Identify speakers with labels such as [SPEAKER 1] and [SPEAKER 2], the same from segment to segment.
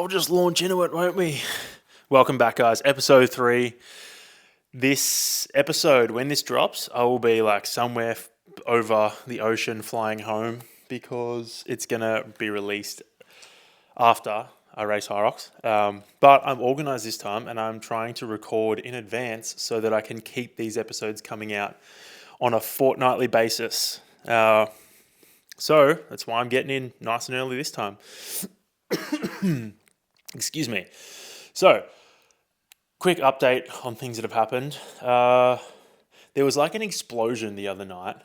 [SPEAKER 1] we'll just launch into it, won't we? Welcome back, guys. Episode 3. This episode, when this drops, I will be like somewhere over the ocean flying home because it's going to be released after I race Hyrox. But I'm organised this time and I'm trying to record in advance so that I can keep these episodes coming out on a fortnightly basis. So that's why I'm getting in nice and early this time. Excuse me. So, quick update on things that have happened. There was like an explosion the other night.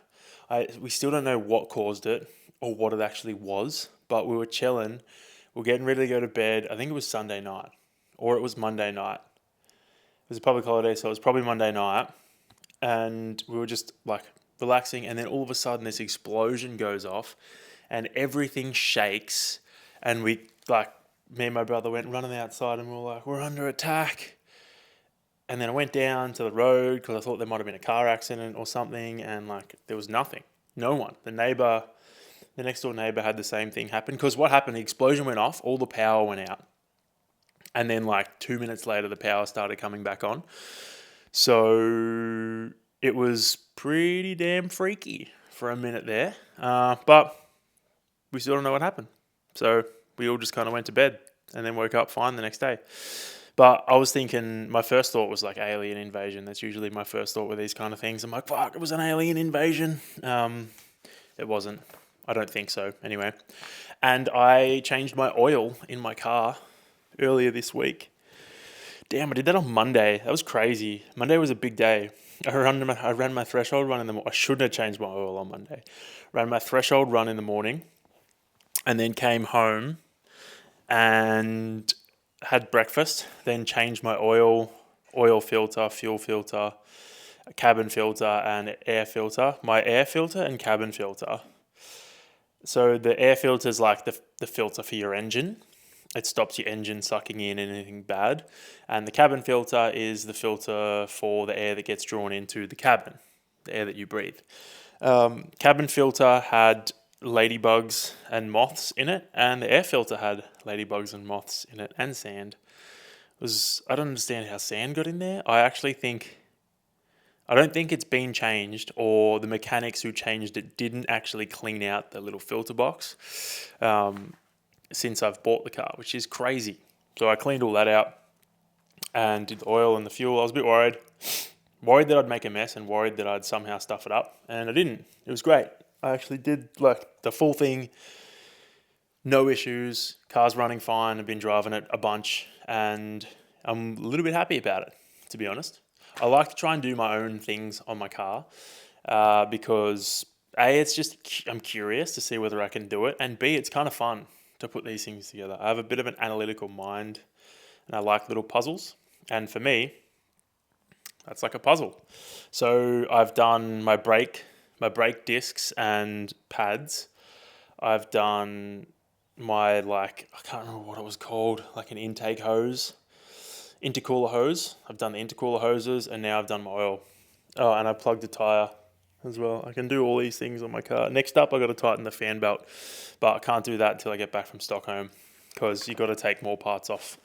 [SPEAKER 1] We still don't know what caused it or what it actually was, but we were chilling. We were getting ready to go to bed. I think it was Sunday night or it was Monday night. It was a public holiday, so it was probably Monday night. And we were just like relaxing, and then all of a sudden this explosion goes off and everything shakes, and me and my brother went running outside and we were like, we're under attack. And then I went down to the road because I thought there might have been a car accident or something, and like there was nothing, no one. The next door neighbor had the same thing happen, because what happened, the explosion went off, all the power went out, and then like 2 minutes later the power started coming back on. So it was pretty damn freaky for a minute there, but we still don't know what happened. So we all just kind of went to bed and then woke up fine the next day. But I was thinking, my first thought was like alien invasion. That's usually my first thought with these kind of things. I'm like, fuck, it was an alien invasion. It wasn't. I don't think so anyway. And I changed my oil in my car earlier this week. Damn, I did that on Monday. That was crazy. Monday was a big day. I ran my threshold run in the morning. I shouldn't have changed my oil on Monday. Ran my threshold run in the morning and then came home and had breakfast, then changed my oil filter, fuel filter, cabin filter, and air filter. My air filter and cabin filter. So the air filter is like the filter for your engine. It stops your engine sucking in anything bad. And the cabin filter is the filter for the air that gets drawn into the cabin, the air that you breathe. Cabin filter had ladybugs and moths in it, and the air filter had ladybugs and moths in it, and sand. I don't understand how sand got in there. I don't think it's been changed, or the mechanics who changed it didn't actually clean out the little filter box since I've bought the car, which is crazy. So I cleaned all that out and did the oil and the fuel. I was a bit worried that I'd make a mess and worried that I'd somehow stuff it up, and I didn't. It was great. I actually did like the full thing, no issues, car's running fine. I've been driving it a bunch and I'm a little bit happy about it, to be honest. I like to try and do my own things on my car because A, I'm curious to see whether I can do it, and B, it's kind of fun to put these things together. I have a bit of an analytical mind and I like little puzzles, and for me, that's like a puzzle. So I've done my brake discs and pads. I've done my I can't remember what it was called, like an intake hose, intercooler hose. I've done the intercooler hoses, and now I've done my oil. Oh, and I plugged a tire as well. I can do all these things on my car. Next up, I got to tighten the fan belt, but I can't do that until I get back from Stockholm because you got to take more parts off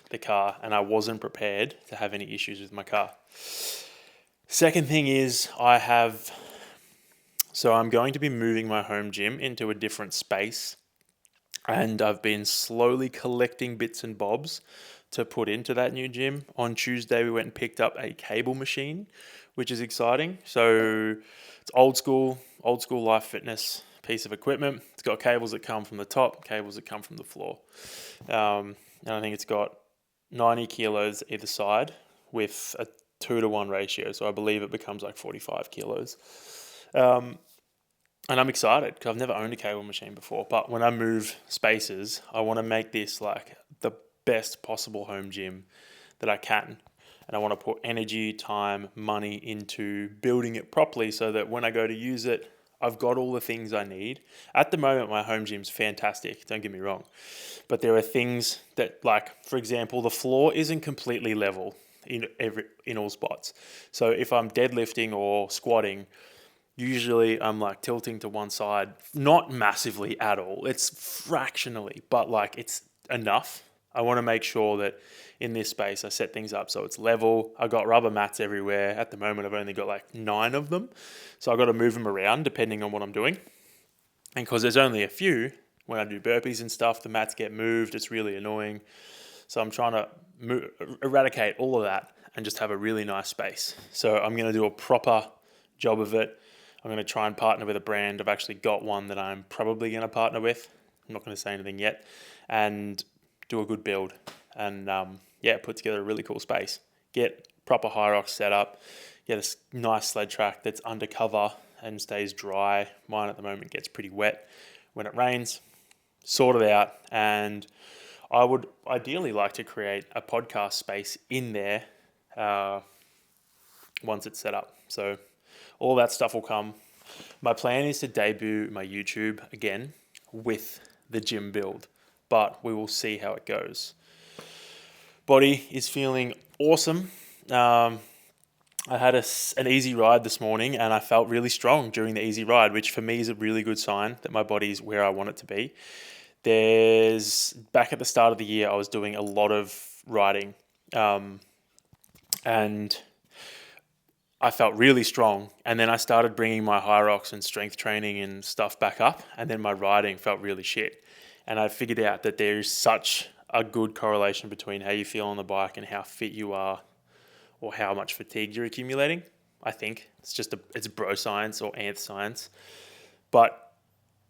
[SPEAKER 1] the car, and I wasn't prepared to have any issues with my car. Second thing is I'm going to be moving my home gym into a different space, and I've been slowly collecting bits and bobs to put into that new gym. On Tuesday, we went and picked up a cable machine, which is exciting. So it's old school Life Fitness piece of equipment. It's got cables that come from the top, cables that come from the floor. And I think it's got 90 kilos either side with a 2-to-1 ratio. So I believe it becomes like 45 kilos. And I'm excited because I've never owned a cable machine before. But when I move spaces, I want to make this like the best possible home gym that I can. And I want to put energy, time, money into building it properly so that when I go to use it, I've got all the things I need. At the moment, my home gym's fantastic, don't get me wrong. But there are things that, like, for example, the floor isn't completely level in all spots. So if I'm deadlifting or squatting, usually I'm like tilting to one side, not massively at all. It's fractionally, but like it's enough I want to make sure that in this space I set things up so it's level. I got rubber mats everywhere. At the moment I've only got like 9 of them. So I got to move them around depending on what I'm doing. And because there's only a few, when I do burpees and stuff, the mats get moved. It's really annoying. So I'm trying to eradicate all of that and just have a really nice space. So I'm going to do a proper job of it. I'm going to try and partner with a brand. I've actually got one that I'm probably going to partner with. I'm not going to say anything yet. And do a good build. And put together a really cool space. Get proper Hyrox set up. Get a nice sled track that's undercover and stays dry. Mine at the moment gets pretty wet when it rains. Sort it out, and I would ideally like to create a podcast space in there once it's set up. So all that stuff will come. My plan is to debut my YouTube again with the gym build, but we will see how it goes. Body is feeling awesome. I had an easy ride this morning and I felt really strong during the easy ride, which for me is a really good sign that my body's where I want it to be. Back at the start of the year, I was doing a lot of riding and I felt really strong. And then I started bringing my Hyrox and strength training and stuff back up, and then my riding felt really shit. And I figured out that there's such a good correlation between how you feel on the bike and how fit you are, or how much fatigue you're accumulating. I think it's bro science or anth science. But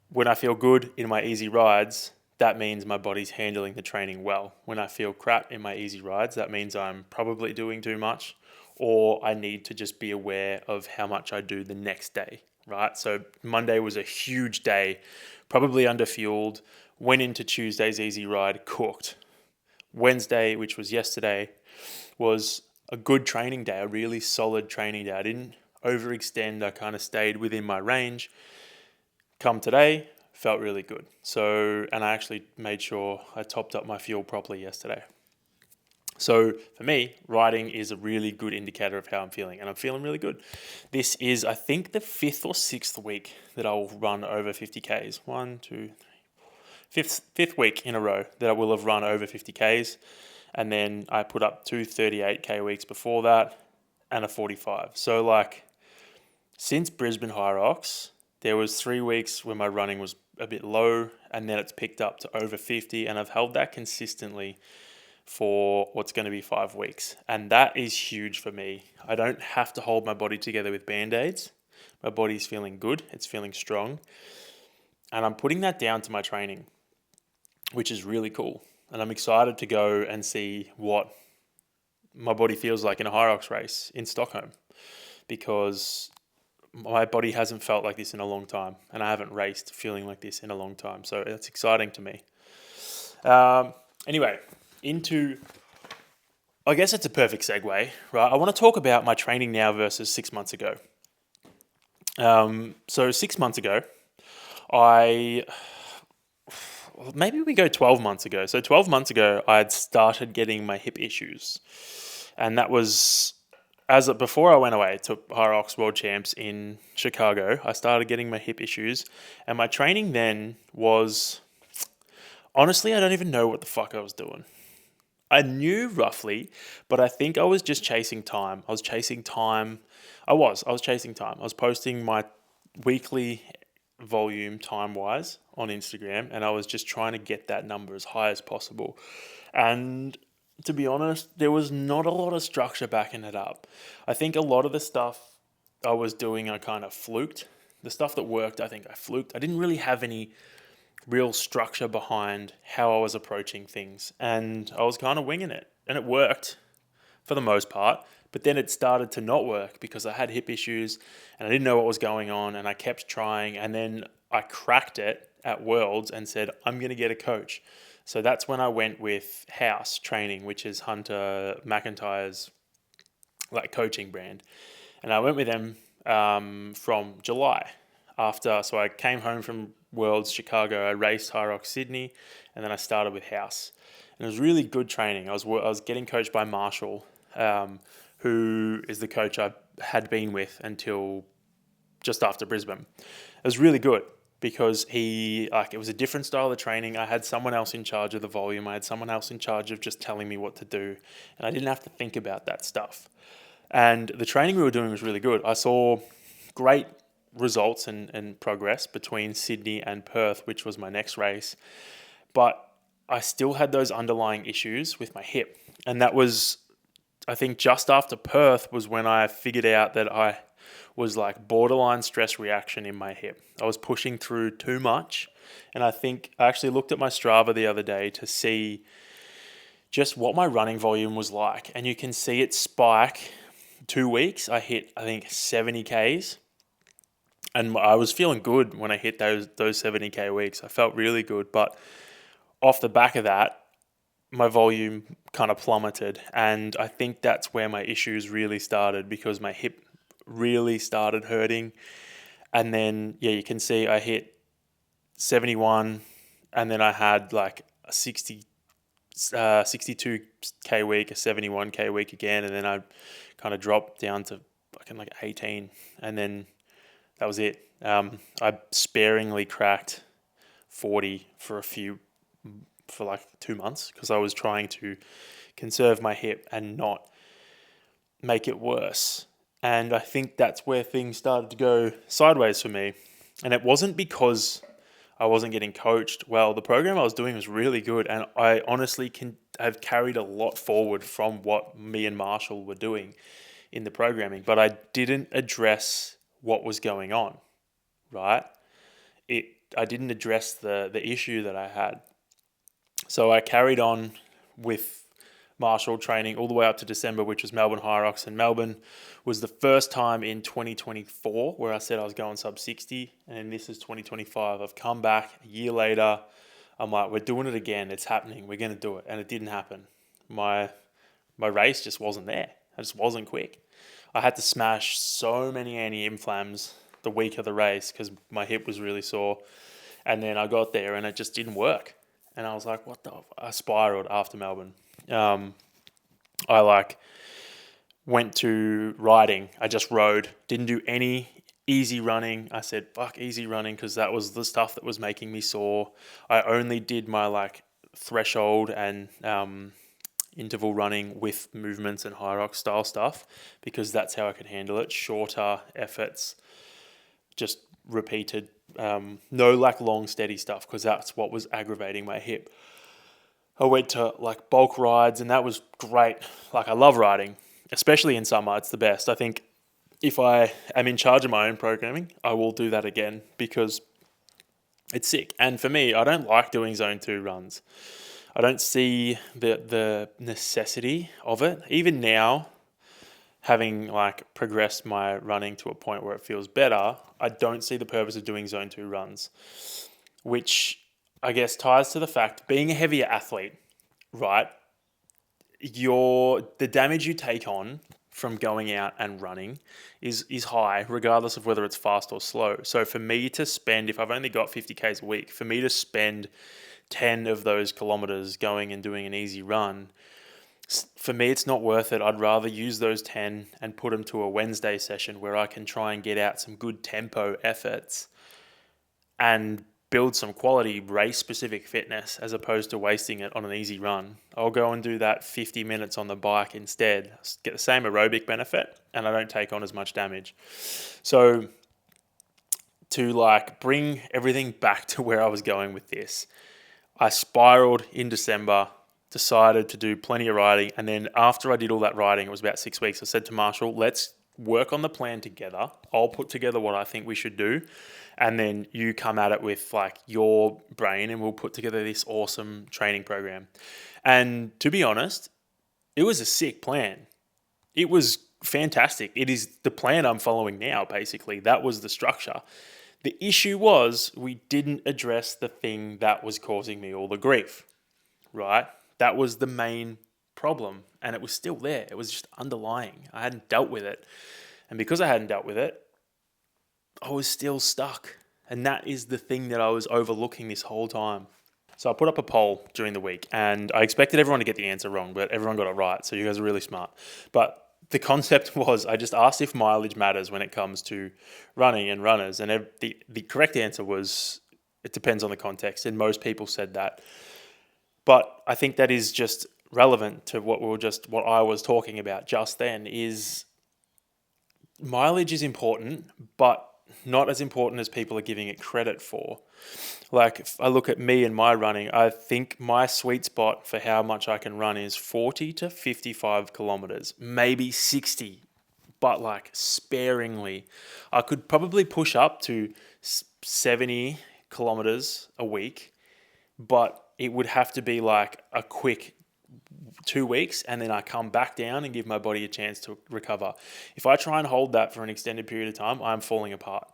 [SPEAKER 1] when I feel good in my easy rides, that means my body's handling the training well. When I feel crap in my easy rides, that means I'm probably doing too much, or I need to just be aware of how much I do the next day, right? So Monday was a huge day, probably underfueled, went into Tuesday's easy ride, cooked. Wednesday, which was yesterday, was a good training day, a really solid training day. I didn't overextend. I kind of stayed within my range. Come today, felt really good. And I actually made sure I topped up my fuel properly yesterday. So for me, riding is a really good indicator of how I'm feeling, and I'm feeling really good. This is, I think, the 5th or 6th week that I'll run over 50 Ks. 1, 2, 3, 5th week in a row that I will have run over 50 Ks. And then I put up 2 38K weeks before that and a 45. So since Brisbane Hyrox, there was 3 weeks where my running was a bit low, and then it's picked up to over 50, and I've held that consistently for what's going to be 5 weeks. And that is huge for me. I don't have to hold my body together with Band-Aids. My body's feeling good. It's feeling strong. And I'm putting that down to my training, which is really cool. And I'm excited to go and see what my body feels like in a Hyrox race in Stockholm, because my body hasn't felt like this in a long time, and I haven't raced feeling like this in a long time. So it's exciting to me. Anyway, I guess it's a perfect segue, right? I want to talk about my training now versus 6 months ago. So 6 months ago, maybe we go 12 months ago. So 12 months ago, I had started getting my hip issues. And that was, before I went away to Hyrox World Champs in Chicago, I started getting my hip issues. And my training then was, honestly, I don't even know what the fuck I was doing. I knew roughly, but I think I was just chasing time. I was chasing time. I was chasing time. I was posting my weekly volume time-wise on Instagram, and I was just trying to get that number as high as possible. And to be honest, there was not a lot of structure backing it up. I think a lot of the stuff I was doing, I kind of fluked. The stuff that worked, I think I fluked. I didn't really have any real structure behind how I was approaching things, and I was kind of winging it, and it worked for the most part. But then it started to not work because I had hip issues and I didn't know what was going on, and I kept trying, and then I cracked it at Worlds and said, I'm going to get a coach. So that's when I went with House Training, which is Hunter McIntyre's coaching brand. And I went with them from July after. So I came home from Worlds Chicago, I raced Hyrox Sydney, and then I started with House. And it was really good training. I was getting coached by Marshall, who is the coach I had been with until just after Brisbane. It was really good. because it was a different style of training. I had someone else in charge of the volume. I had someone else in charge of just telling me what to do. And I didn't have to think about that stuff. And the training we were doing was really good. I saw great results and progress between Sydney and Perth, which was my next race. But I still had those underlying issues with my hip. And that was, I think, just after Perth was when I figured out that I was like borderline stress reaction in my hip. I was pushing through too much. And I think I actually looked at my Strava the other day to see just what my running volume was like. And you can see it spike. 2 weeks, I hit, I think, 70 Ks. And I was feeling good when I hit those 70K weeks. I felt really good. But off the back of that, my volume kind of plummeted. And I think that's where my issues really started, because my hip really started hurting. And then, you can see I hit 71, and then I had like a 62K week, a 71K week again, and then I kind of dropped down to like 18, and then that was it. I sparingly cracked 40 for like 2 months, because I was trying to conserve my hip and not make it worse. And I think that's where things started to go sideways for me. And it wasn't because I wasn't getting coached well. The program I was doing was really good, and I honestly have carried a lot forward from what me and Marshall were doing in the programming, but I didn't address what was going on, right? I didn't address the issue that I had. So I carried on with Marshall training all the way up to December, which was Melbourne Hyrox. And Melbourne was the first time in 2024 where I said I was going sub 60, and this is 2025. I've come back a year later. I'm like, we're doing it again. It's happening. We're going to do it. And it didn't happen. My race just wasn't there. I just wasn't quick. I had to smash so many anti-inflams the week of the race because my hip was really sore. And then I got there and it just didn't work. And I was like, what the... I spiraled after Melbourne. I went to riding. I just rode. Didn't do any easy running. I said, fuck easy running, because that was the stuff that was making me sore. I only did my threshold and interval running with movements and Hyrox style stuff, because that's how I could handle it. Shorter efforts, just repeated, no long steady stuff, because that's what was aggravating my hip. I went to bulk rides, and that was great. I love riding, especially in summer. It's the best. I think if I am in charge of my own programming, I will do that again, because it's sick. And for me, I don't like doing zone 2 runs. I don't see the necessity of it. Even now, having progressed my running to a point where it feels better, I don't see the purpose of doing zone 2 runs, which I guess ties to the fact, being a heavier athlete, right? The damage you take on from going out and running is high, regardless of whether it's fast or slow. So for me to spend, if I've only got 50 Ks a week, for me to spend 10 of those kilometers going and doing an easy run, for me, it's not worth it. I'd rather use those 10 and put them to a Wednesday session where I can try and get out some good tempo efforts and build some quality race-specific fitness, as opposed to wasting it on an easy run. I'll go and do that 50 minutes on the bike instead, get the same aerobic benefit, and I don't take on as much damage. So to bring everything back to where I was going with this, I spiraled in December, decided to do plenty of riding, and then after I did all that riding, it was about 6 weeks, I said to Marshall, let's work on the plan together. I'll put together what I think we should do, and then you come at it with your brain, and we'll put together this awesome training program. And to be honest, it was a sick plan. It was fantastic. It is the plan I'm following now, basically. That was the structure. The issue was we didn't address the thing that was causing me all the grief, right? That was the main problem, and it was still there. It was just underlying. I hadn't dealt with it. And because I hadn't dealt with it, I was still stuck. And that is the thing that I was overlooking this whole time. So I put up a poll during the week, and I expected everyone to get the answer wrong, but everyone got it right. So you guys are really smart. But the concept was I just asked if mileage matters when it comes to running and runners. And the correct answer was it depends on the context. And most people said that. But I think that is just relevant to what I was talking about just then is mileage is important, but not as important as people are giving it credit for. Like, if I look at me and my running, I think my sweet spot for how much I can run is 40 to 55 kilometers, maybe 60, but like sparingly. I could probably push up to 70 kilometers a week, but it would have to be like a quick 2 weeks, and then I come back down and give my body a chance to recover. If I try and hold that for an extended period of time, I'm falling apart,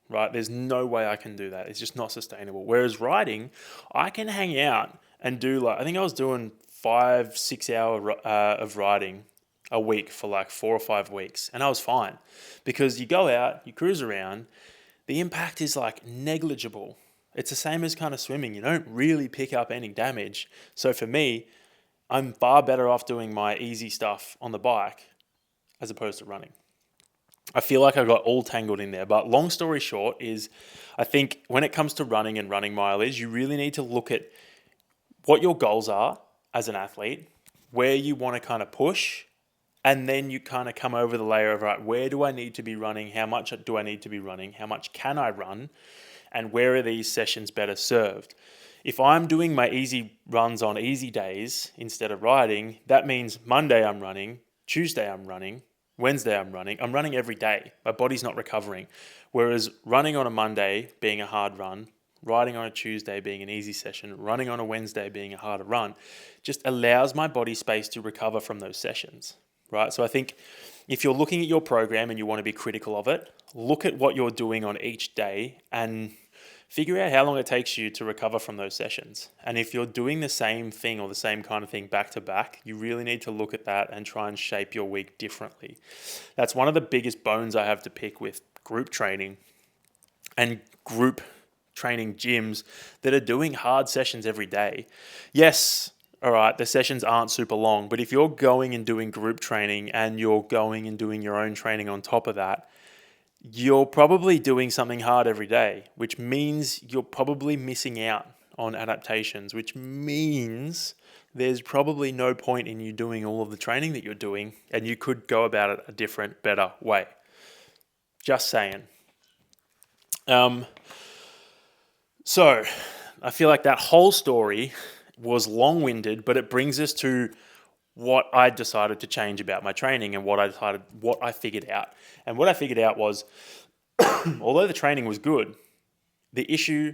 [SPEAKER 1] right? There's no way I can do that. It's just not sustainable. Whereas riding, I can hang out and do like, I think I was doing 5-6 hour of riding a week for like 4 or 5 weeks, and I was fine because you go out, you cruise around, the impact is like negligible. It's the same as kind of swimming. You don't really pick up any damage. So for me, I'm far better off doing my easy stuff on the bike as opposed to running. I feel like I got all tangled in there, but long story short is I think when it comes to running and running mileage, you really need to look at what your goals are as an athlete, where you want to kind of push, and then you kind of come over the layer of, right, where do I need to be running? How much do I need to be running? How much can I run? And where are these sessions better served? If I'm doing my easy runs on easy days instead of riding, that means Monday I'm running, Tuesday I'm running, Wednesday I'm running. I'm running every day. My body's not recovering. Whereas running on a Monday being a hard run, riding on a Tuesday being an easy session, running on a Wednesday being a harder run, just allows my body space to recover from those sessions, right? So I think if you're looking at your program and you want to be critical of it, look at what you're doing on each day and figure out how long it takes you to recover from those sessions. And if you're doing the same thing or the same kind of thing back to back, you really need to look at that and try and shape your week differently. That's one of the biggest bones I have to pick with group training and group training gyms that are doing hard sessions every day. Yes, all right, the sessions aren't super long, but if you're going and doing group training and you're going and doing your own training on top of that, you're probably doing something hard every day, which means you're probably missing out on adaptations, which means there's probably no point in you doing all of the training that you're doing, and you could go about it a different, better way. Just saying. So I feel like that whole story was long-winded, but it brings us to what I decided to change about my training and what I figured out. And what I figured out was, although the training was good, the issue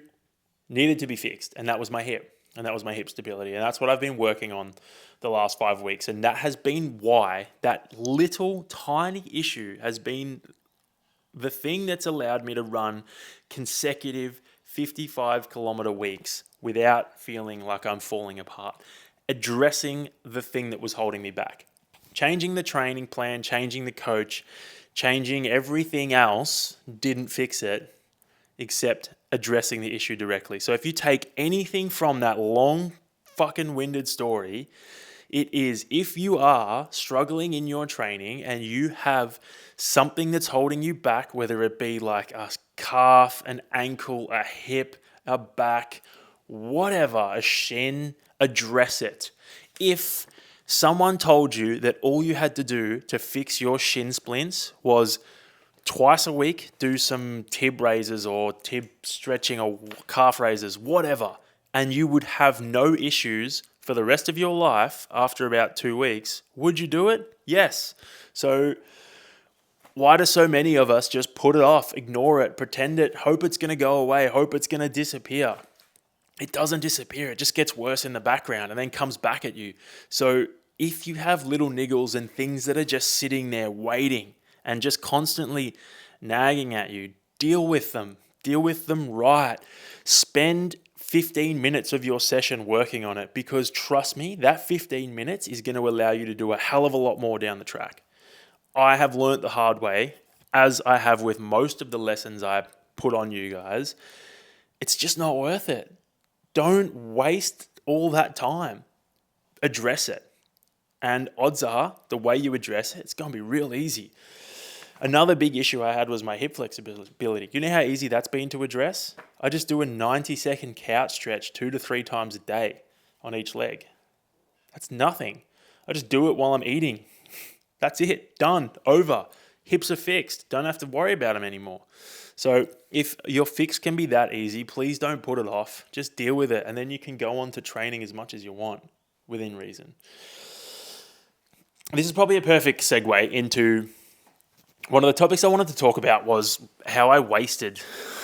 [SPEAKER 1] needed to be fixed, and that was my hip, and that was my hip stability. And that's what I've been working on the last 5 weeks. And that has been why that little tiny issue has been the thing that's allowed me to run consecutive 55-kilometer weeks without feeling like I'm falling apart. Addressing the thing that was holding me back. Changing the training plan, changing the coach, changing everything else didn't fix it except addressing the issue directly. So if you take anything from that long fucking winded story, it is if you are struggling in your training and you have something that's holding you back, whether it be like a calf, an ankle, a hip, a back, whatever, a shin, address it. If someone told you that all you had to do to fix your shin splints was twice a week do some tib raises or tib stretching or calf raises, whatever, and you would have no issues for the rest of your life after about 2 weeks, would you do it? Yes. So why do so many of us just put it off, ignore it, pretend it, hope it's going to go away, hope it's going to disappear? It doesn't disappear. It just gets worse in the background and then comes back at you. So if you have little niggles and things that are just sitting there waiting and just constantly nagging at you, deal with them. Deal with them right. Spend 15 minutes of your session working on it, because trust me, that 15 minutes is going to allow you to do a hell of a lot more down the track. I have learnt the hard way, as I have with most of the lessons I put on you guys. It's just not worth it. Don't waste all that time. Address it. And odds are, the way you address it, it's going to be real easy. Another big issue I had was my hip flexibility. You know how easy that's been to address? I just do a 90-second couch stretch 2 to 3 times a day on each leg. That's nothing. I just do it while I'm eating. That's it. Done. Over. Hips are fixed. Don't have to worry about them anymore. So if your fix can be that easy, please don't put it off. Just deal with it. And then you can go on to training as much as you want within reason. This is probably a perfect segue into one of the topics I wanted to talk about was how I wasted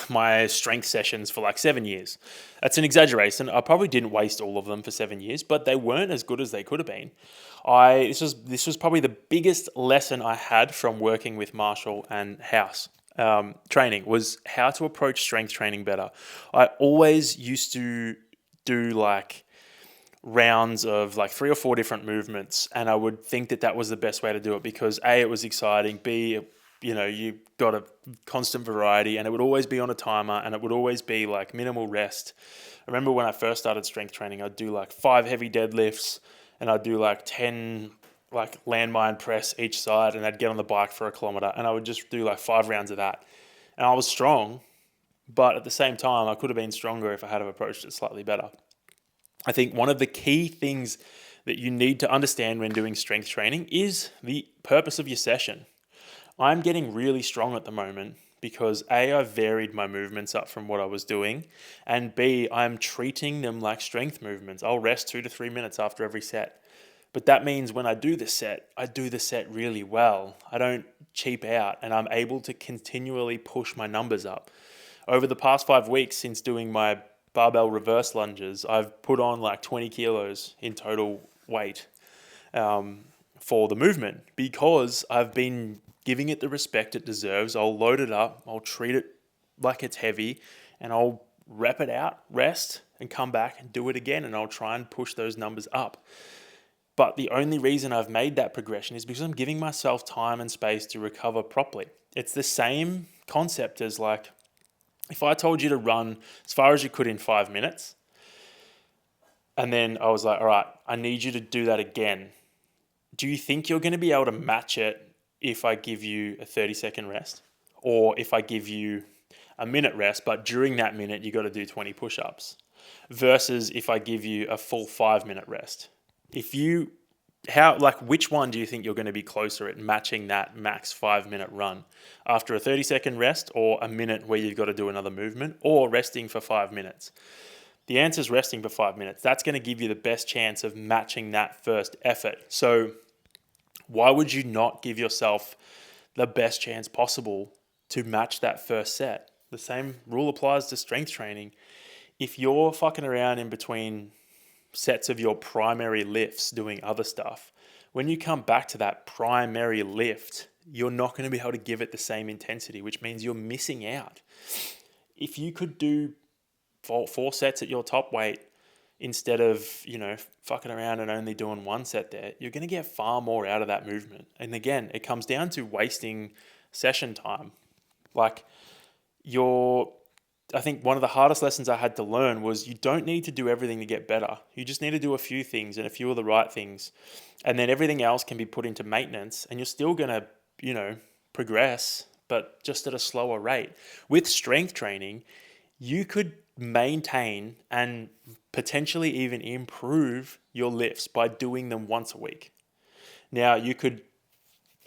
[SPEAKER 1] my strength sessions for like 7 years. That's an exaggeration. I probably didn't waste all of them for 7 years, but they weren't as good as they could have been. This was probably the biggest lesson I had from working with Marshall and House training was how to approach strength training better. I always used to do like rounds of like 3 or 4 different movements, and I would think that was the best way to do it because A, it was exciting, B, you got a constant variety, and it would always be on a timer, and it would always be like minimal rest. I remember when I first started strength training, I'd do like 5 heavy deadlifts, and I'd do like 10 like landmine press each side, and I'd get on the bike for a kilometer, and I would just do like 5 rounds of that. And I was strong, but at the same time, I could have been stronger if I had have approached it slightly better. I think one of the key things that you need to understand when doing strength training is the purpose of your session. I'm getting really strong at the moment because A, I've varied my movements up from what I was doing, and B, I'm treating them like strength movements. I'll rest 2 to 3 minutes after every set. But that means when I do the set, I do the set really well. I don't cheap out, and I'm able to continually push my numbers up. Over the past 5 weeks since doing my barbell reverse lunges, I've put on like 20 kilos in total weight for the movement because I've been giving it the respect it deserves. I'll load it up, I'll treat it like it's heavy, and I'll rep it out, rest, and come back and do it again, and I'll try and push those numbers up. But the only reason I've made that progression is because I'm giving myself time and space to recover properly. It's the same concept as like, if I told you to run as far as you could in 5 minutes, and then I was like, all right, I need you to do that again. Do you think you're going to be able to match it if I give you a 30-second rest? Or if I give you a minute rest, but during that minute, you got to do 20 push-ups? Versus if I give you a full 5-minute rest. Which one do you think you're going to be closer at matching that max 5-minute run? After a 30-second rest, or a minute where you've got to do another movement, or resting for 5 minutes? The answer is resting for 5 minutes. That's going to give you the best chance of matching that first effort. So why would you not give yourself the best chance possible to match that first set? The same rule applies to strength training. If you're fucking around in between sets of your primary lifts doing other stuff, when you come back to that primary lift, you're not going to be able to give it the same intensity, which means you're missing out. If you could do 4 sets at your top weight instead of, fucking around and only doing 1 set there, you're going to get far more out of that movement. And again, it comes down to wasting session time. I think one of the hardest lessons I had to learn was you don't need to do everything to get better. You just need to do a few things and a few of the right things. And then everything else can be put into maintenance, and you're still going to, progress, but just at a slower rate. With strength training, you could maintain and potentially even improve your lifts by doing them once a week. Now, you could,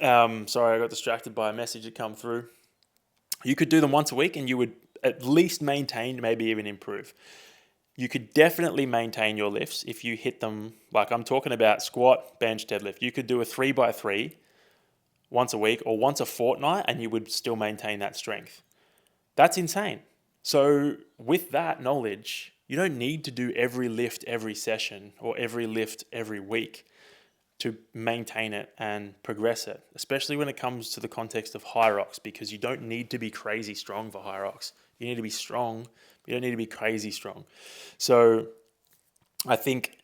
[SPEAKER 1] sorry, I got distracted by a message that come through. You could do them once a week and you would at least maintain, maybe even improve. You could definitely maintain your lifts if you hit them, like I'm talking about squat, bench, deadlift. You could do a 3x3 once a week or once a fortnight and you would still maintain that strength. That's insane. So with that knowledge, you don't need to do every lift every session or every lift every week to maintain it and progress it, especially when it comes to the context of Hyrox, because you don't need to be crazy strong for Hyrox. You need to be strong, but you don't need to be crazy strong. So I think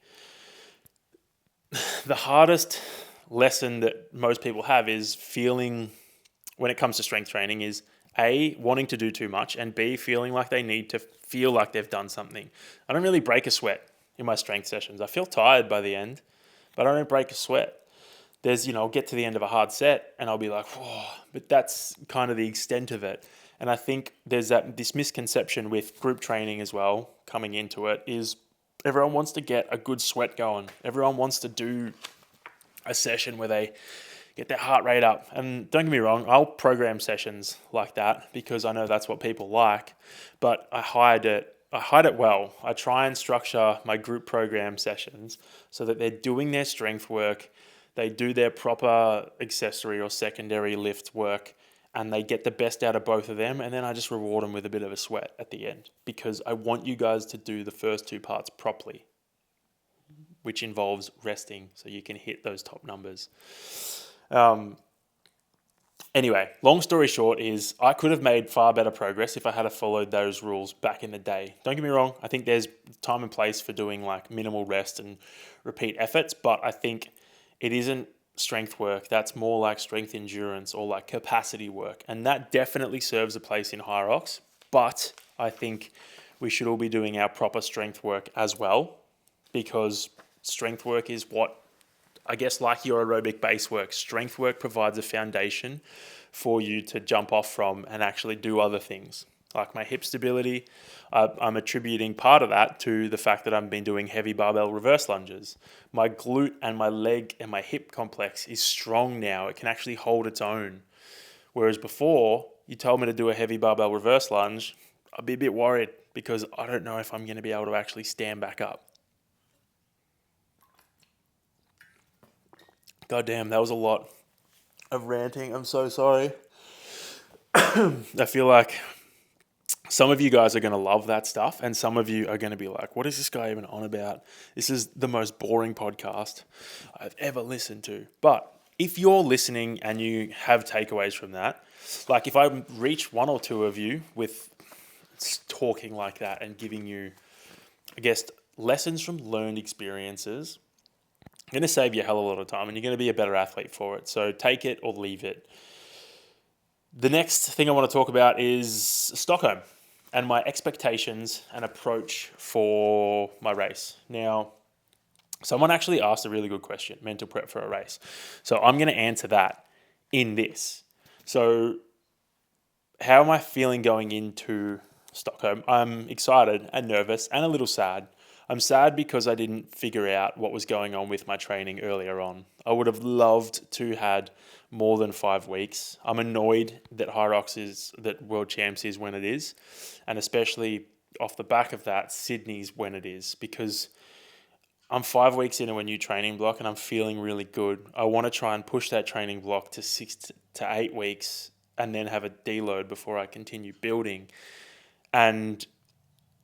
[SPEAKER 1] the hardest lesson that most people have is feeling, when it comes to strength training, is A, wanting to do too much, and B, feeling like they need to feel like they've done something. I don't really break a sweat in my strength sessions. I feel tired by the end, but I don't break a sweat. I'll get to the end of a hard set and I'll be like, whoa, but that's kind of the extent of it. And I think there's this misconception with group training as well coming into it is everyone wants to get a good sweat going. Everyone wants to do a session where they get their heart rate up. And don't get me wrong, I'll program sessions like that because I know that's what people like, but I hide it well. I try and structure my group program sessions so that they're doing their strength work, they do their proper accessory or secondary lift work, and they get the best out of both of them, and then I just reward them with a bit of a sweat at the end because I want you guys to do the first two parts properly, which involves resting so you can hit those top numbers. Anyway, long story short is I could have made far better progress if I had followed those rules back in the day. Don't get me wrong, I think there's time and place for doing like minimal rest and repeat efforts, but I think it isn't strength work. That's more like strength endurance or like capacity work. And that definitely serves a place in Hyrox, but I think we should all be doing our proper strength work as well, because strength work is what, I guess, like your aerobic base work, strength work provides a foundation for you to jump off from and actually do other things. Like my hip stability, I'm attributing part of that to the fact that I've been doing heavy barbell reverse lunges. My glute and my leg and my hip complex is strong now. It can actually hold its own. Whereas before, you told me to do a heavy barbell reverse lunge, I'd be a bit worried because I don't know if I'm going to be able to actually stand back up. God damn, that was a lot of ranting. I'm so sorry. I feel like some of you guys are going to love that stuff, and some of you are going to be like, what is this guy even on about? This is the most boring podcast I've ever listened to. But if you're listening and you have takeaways from that, like if I reach one or two of you with talking like that and giving you, I guess, lessons from learned experiences, I'm going to save you a hell of a lot of time and you're going to be a better athlete for it. So take it or leave it. The next thing I want to talk about is Stockholm and my expectations and approach for my race. Now, someone actually asked a really good question, mental prep for a race. So I'm going to answer that in this. So how am I feeling going into Stockholm? I'm excited and nervous and a little sad. I'm sad because I didn't figure out what was going on with my training earlier on. I would have loved to had more than 5 weeks. I'm annoyed that that World Champs is when it is, and especially off the back of that, Sydney's when it is, because I'm 5 weeks into a new training block and I'm feeling really good. I want to try and push that training block to 6 to 8 weeks and then have a deload before I continue building. And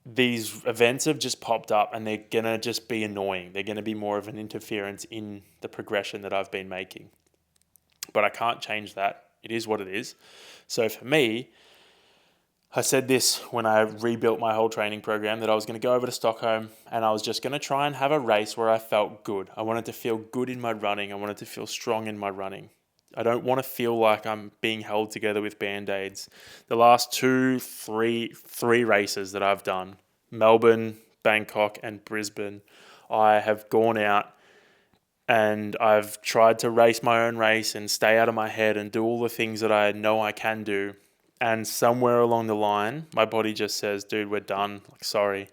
[SPEAKER 1] these events have just popped up and they're going to just be annoying. They're going to be more of an interference in the progression that I've been making. But I can't change that. It is what it is. So for me, I said this when I rebuilt my whole training program, that I was going to go over to Stockholm and I was just going to try and have a race where I felt good. I wanted to feel good in my running. I wanted to feel strong in my running. I don't want to feel like I'm being held together with Band-Aids. The last three races that I've done, Melbourne, Bangkok, and Brisbane, I have gone out and I've tried to race my own race and stay out of my head and do all the things that I know I can do. And somewhere along the line, my body just says, dude, we're done. Like, sorry,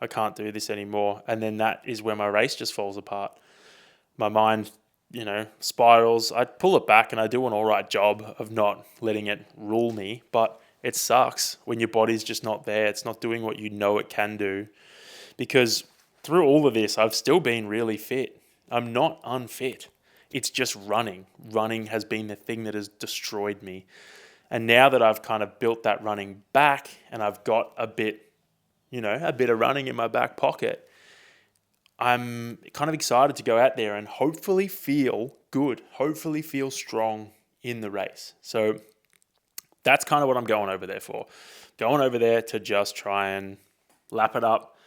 [SPEAKER 1] I can't do this anymore. And then that is where my race just falls apart. My mind, spirals. I pull it back and I do an all right job of not letting it rule me, but it sucks when your body's just not there. It's not doing what you know it can do, because through all of this, I've still been really fit. I'm not unfit. It's just running. Running has been the thing that has destroyed me. And now that I've kind of built that running back and I've got a bit of running in my back pocket, I'm kind of excited to go out there and hopefully feel good, hopefully feel strong in the race. So that's kind of what I'm going over there for. Going over there to just try and lap it up,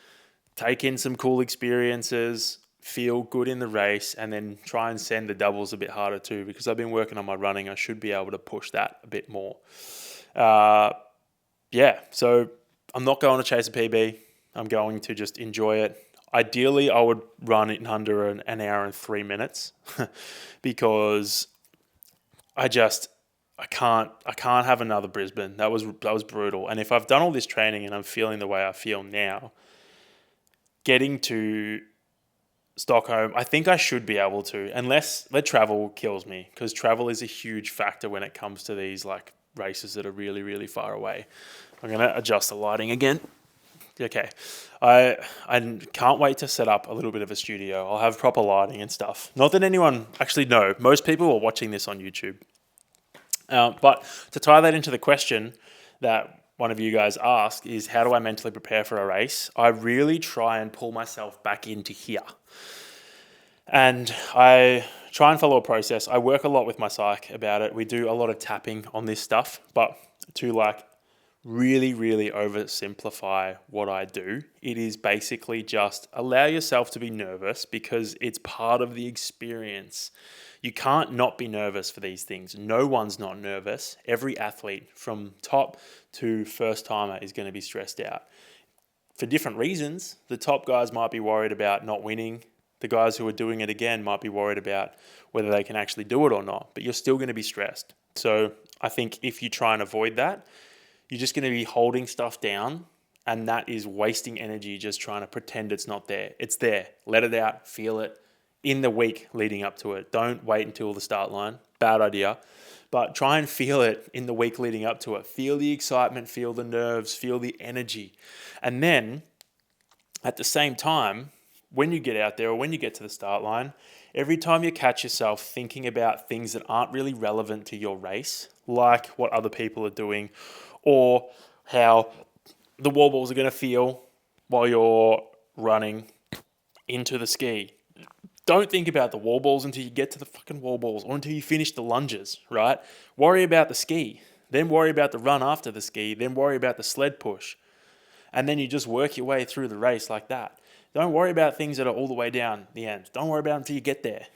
[SPEAKER 1] take in some cool experiences, feel good in the race, and then try and send the doubles a bit harder too, because I've been working on my running. I should be able to push that a bit more. So I'm not going to chase a PB. I'm going to just enjoy it. Ideally, I would run in under an hour and 3 minutes because I can't have another Brisbane. That was brutal. And if I've done all this training and I'm feeling the way I feel now, getting to Stockholm, I think I should be able to, unless the travel kills me, because travel is a huge factor when it comes to these like races that are really, really far away. I'm going to adjust the lighting again. Okay. I can't wait to set up a little bit of a studio. I'll have proper lighting and stuff. Not that anyone actually know. Most people are watching this on YouTube. But to tie that into the question that one of you guys asked is, how do I mentally prepare for a race? I really try and pull myself back into here. And I try and follow a process. I work a lot with my psych about it. We do a lot of tapping on this stuff, but to like really, really oversimplify what I do, it is basically just allow yourself to be nervous because it's part of the experience. You can't not be nervous for these things. No one's not nervous. Every athlete from top to first timer is going to be stressed out. For different reasons, the top guys might be worried about not winning. The guys who are doing it again might be worried about whether they can actually do it or not, but you're still going to be stressed. So I think if you try and avoid that, you're just going to be holding stuff down, and that is wasting energy just trying to pretend it's not there. It's there. Let it out. Feel it in the week leading up to it. Don't wait until the start line. Bad idea. But try and feel it in the week leading up to it. Feel the excitement, feel the nerves, feel the energy. And then at the same time, when you get out there or when you get to the start line, every time you catch yourself thinking about things that aren't really relevant to your race, like what other people are doing or how the wall balls are going to feel while you're running into the ski. Don't think about the wall balls until you get to the fucking wall balls or until you finish the lunges, right? Worry about the ski, then worry about the run after the ski, then worry about the sled push. And then you just work your way through the race like that. Don't worry about things that are all the way down the end. Don't worry about them until you get there,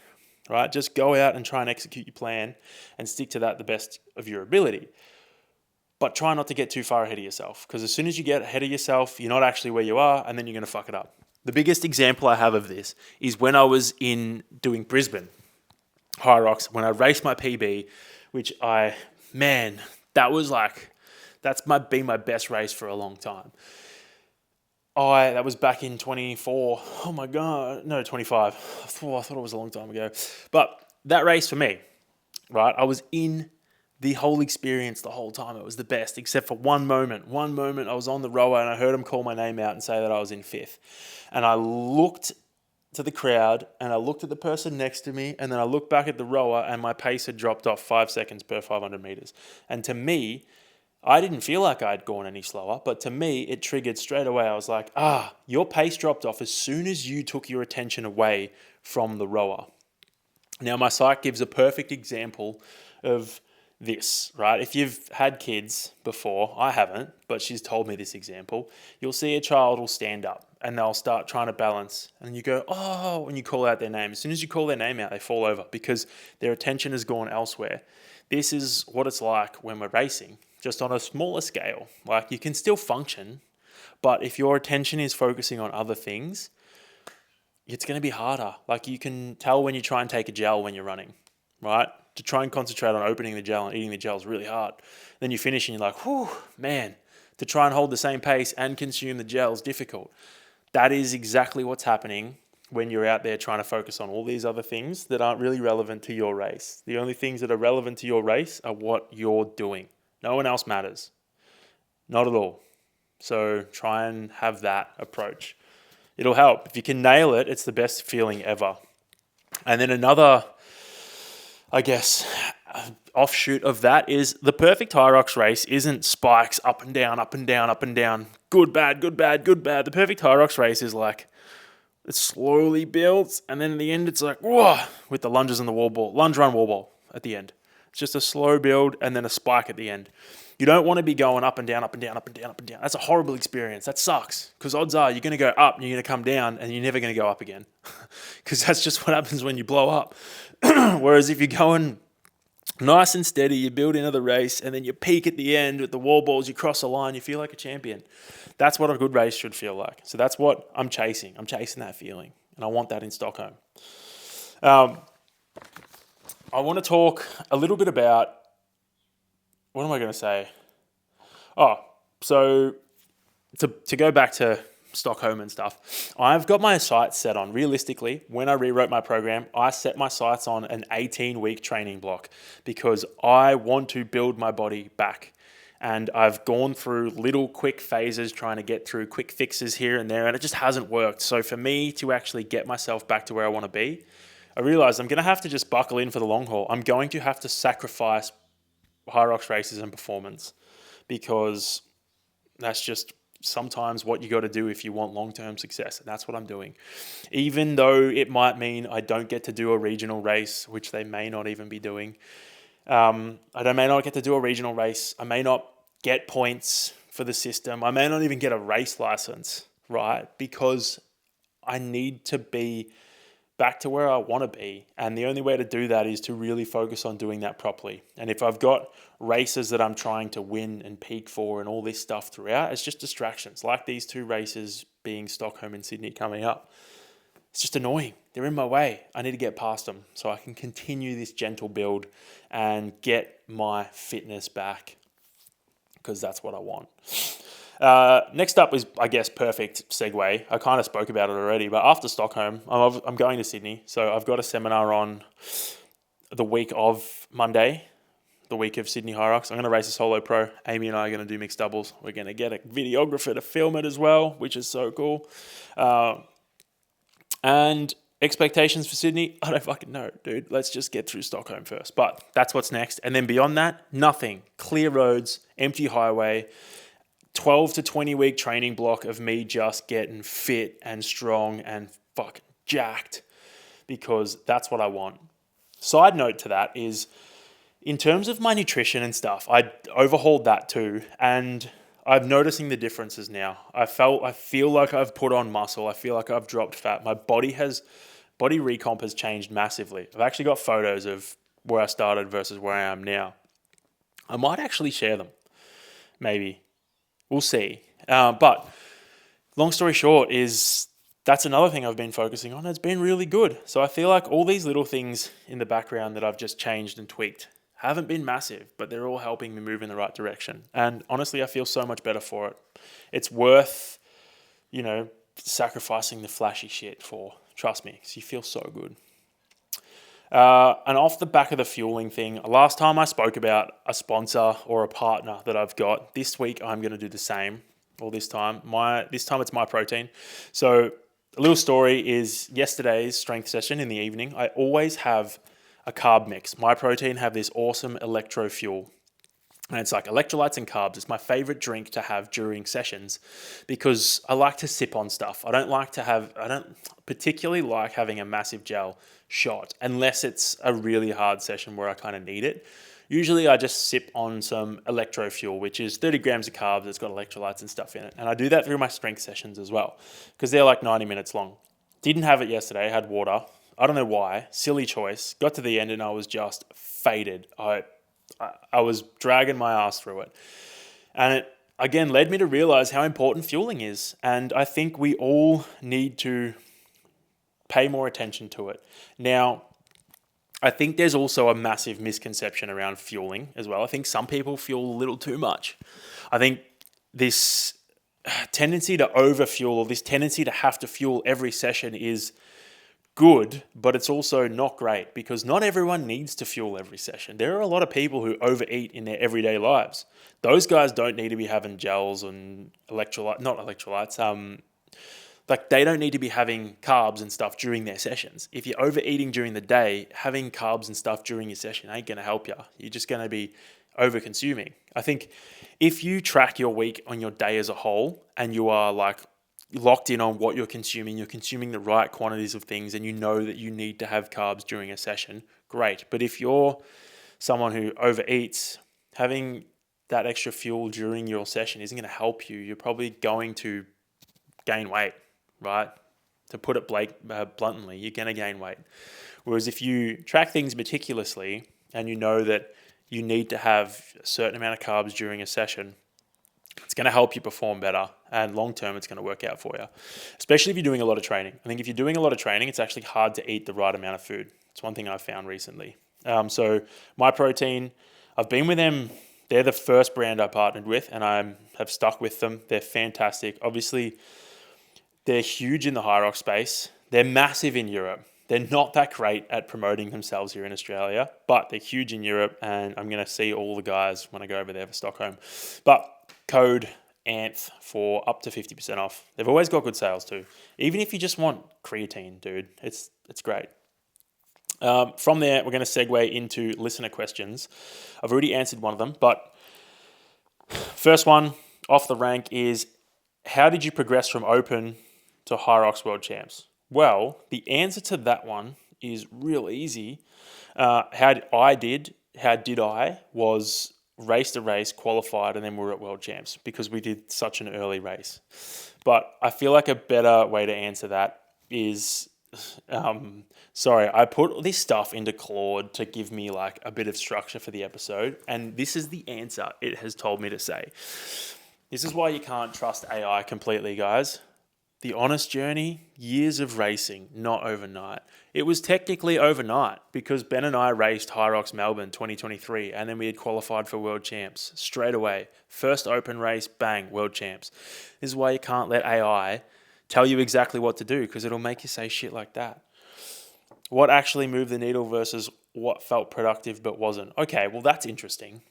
[SPEAKER 1] right? Just go out and try and execute your plan and stick to that the best of your ability. But try not to get too far ahead of yourself, because as soon as you get ahead of yourself, you're not actually where you are, and then you're going to fuck it up. The biggest example I have of this is when I was in doing Brisbane Hyrox, when I raced my PB, which that's been my best race for a long time. That was back in 24. Oh my God. No, 25. I thought it was a long time ago. But that race for me, right? I was in the whole experience the whole time. It was the best, except for one moment. One moment I was on the rower and I heard him call my name out and say that I was in fifth. And I looked to the crowd and I looked at the person next to me and then I looked back at the rower and my pace had dropped off 5 seconds per 500 meters. And to me, I didn't feel like I'd gone any slower, but to me, it triggered straight away. I was like, your pace dropped off as soon as you took your attention away from the rower. Now, my psych gives a perfect example of this, right? If you've had kids before, I haven't, but she's told me this example, you'll see a child will stand up and they'll start trying to balance and you go, oh, when you call out their name. As soon as you call their name out, they fall over because their attention has gone elsewhere. This is what it's like when we're racing, just on a smaller scale. Like, you can still function, but if your attention is focusing on other things, it's going to be harder. Like, you can tell when you try and take a gel when you're running, right? To try and concentrate on opening the gel and eating the gel is really hard. Then you finish and you're like, whew, man, to try and hold the same pace and consume the gel is difficult. That is exactly what's happening when you're out there trying to focus on all these other things that aren't really relevant to your race. The only things that are relevant to your race are what you're doing. No one else matters. Not at all. So try and have that approach. It'll help. If you can nail it, it's the best feeling ever. And then another, I guess, offshoot of that is the perfect Hyrox race isn't spikes up and down, up and down, up and down. Good, bad, good, bad, good, bad. The perfect Hyrox race is like, it slowly builds, and then in the end, it's like, whoa, with the lunges and the wall ball. Lunge, run, wall ball at the end. It's just a slow build and then a spike at the end. You don't want to be going up and down, up and down, up and down, up and down. That's a horrible experience. That sucks, because odds are you're going to go up and you're going to come down and you're never going to go up again, because that's just what happens when you blow up. Whereas if you're going nice and steady, you build into the race, and then you peak at the end with the wall balls, you cross the line, you feel like a champion. That's what a good race should feel like. So that's what I'm chasing. I'm chasing that feeling, and I want that in Stockholm. I want to talk a little bit about, what am I going to say? Oh, so to go back to Stockholm and stuff, I've got my sights set on, realistically, when I rewrote my program, I set my sights on an 18-week training block because I want to build my body back. And I've gone through little quick phases trying to get through quick fixes here and there, and it just hasn't worked. So for me to actually get myself back to where I want to be, I realized I'm going to have to just buckle in for the long haul. I'm going to have to sacrifice Hyrox races and performance because that's just sometimes what you got to do if you want long-term success. And that's what I'm doing. Even though it might mean I don't get to do a regional race, which they may not even be doing. I may not get to do a regional race. I may not get points for the system. I may not even get a race license, right? Because I need to be back to where I want to be. And the only way to do that is to really focus on doing that properly. And if I've got races that I'm trying to win and peak for and all this stuff throughout, it's just distractions. Like these 2 races being Stockholm and Sydney coming up. It's just annoying. They're in my way. I need to get past them so I can continue this gentle build and get my fitness back because that's what I want. Next up is, I guess, perfect segue. I kind of spoke about it already, but after Stockholm, I'm going to Sydney. So I've got a seminar on the week of Monday, the week of Sydney Hyrox. I'm going to race a solo pro. Amy and I are going to do mixed doubles. We're going to get a videographer to film it as well, which is so cool. And expectations for Sydney, I don't fucking know, dude. Let's just get through Stockholm first. But that's what's next. And then beyond that, nothing. Clear roads, empty highway, 12 to 20 week training block of me just getting fit and strong and fucking jacked because that's what I want. Side note to that is, in terms of my nutrition and stuff, I overhauled that too, and I'm noticing the differences now. I feel like I've put on muscle. I feel like I've dropped fat. My body recomp has changed massively. I've actually got photos of where I started versus where I am now. I might actually share them. Maybe. We'll see. But long story short is that's another thing I've been focusing on. It's been really good. So I feel like all these little things in the background that I've just changed and tweaked haven't been massive, but they're all helping me move in the right direction. And honestly, I feel so much better for it. It's worth, sacrificing the flashy shit for. Trust me, because you feel so good. And off the back of the fueling thing, last time I spoke about a sponsor or a partner that I've got. This week I'm going to do the same. Or this time it's Myprotein. So a little story is yesterday's strength session in the evening. I always have a carb mix. Myprotein have this awesome electro fuel. And it's like electrolytes and carbs. It's my favorite drink to have during sessions because I like to sip on stuff. I don't particularly like having a massive gel shot unless it's a really hard session where I kind of need it. Usually I just sip on some electro fuel, which is 30 grams of carbs. It's got electrolytes and stuff in it. And I do that through my strength sessions as well because they're like 90 minutes long. Didn't have it yesterday. I had water. I don't know why. Silly choice. Got to the end and I was just faded. I was dragging my ass through it. And it, again, led me to realize how important fueling is. And I think we all need to pay more attention to it. Now, I think there's also a massive misconception around fueling as well. I think some people fuel a little too much. I think this tendency to overfuel or this tendency to have to fuel every session is good, but it's also not great because not everyone needs to fuel every session. There are a lot of people who overeat in their everyday lives. Those guys don't need to be having gels and they don't need to be having carbs and stuff during their sessions. If you're overeating during the day, having carbs and stuff during your session ain't going to help you. You're just going to be over-consuming. I think if you track your week on your day as a whole and you are like locked in on what you're consuming the right quantities of things and you know that you need to have carbs during a session, great. But if you're someone who overeats, having that extra fuel during your session isn't going to help you. You're probably going to gain weight, right? To put it bluntly, you're going to gain weight. Whereas if you track things meticulously and you know that you need to have a certain amount of carbs during a session, it's going to help you perform better. and long term it's going to work out for you, especially if you're doing a lot of training. I think if you're doing a lot of training, it's actually hard to eat the right amount of food. It's one thing I've found recently. So Myprotein, I've been with them. They're the first brand I partnered with, and I have stuck with them. They're fantastic. Obviously, they're huge in the Hyrox space. They're massive in Europe. They're not that great at promoting themselves here in Australia, but they're huge in Europe, and I'm going to see all the guys when I go over there for Stockholm. But code ANTH for up to 50% off. They've always got good sales too. Even if you just want creatine, dude, it's great. From there, we're going to segue into listener questions. I've already answered one of them, but first one off the rank is, how did you progress from open to Hyrox World Champs? Well, the answer to that one is real easy. How did I was raced a race, qualified, and then we were at World Champs because we did such an early race. But I feel like a better way to answer that is, sorry, I put this stuff into Claude to give me like a bit of structure for the episode, and this is the answer it has told me to say. This is why you can't trust AI completely, guys. The honest journey, years of racing, not overnight. It was technically overnight because Ben and I raced Hyrox Melbourne 2023 and then we had qualified for World Champs straight away. First open race, bang, World Champs. This is why you can't let AI tell you exactly what to do because it'll make you say shit like that. What actually moved the needle versus what felt productive but wasn't? Okay, well that's interesting.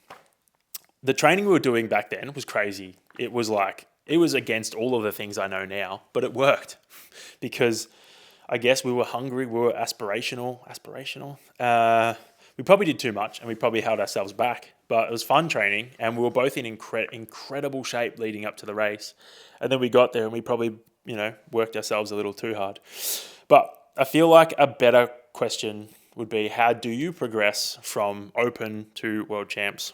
[SPEAKER 1] The training we were doing back then was crazy. It was against all of the things I know now, but it worked because I guess we were hungry, we were aspirational. We probably did too much and we probably held ourselves back, but it was fun training and we were both in incredible shape leading up to the race. And then we got there and we probably, worked ourselves a little too hard. But I feel like a better question would be, how do you progress from open to World Champs?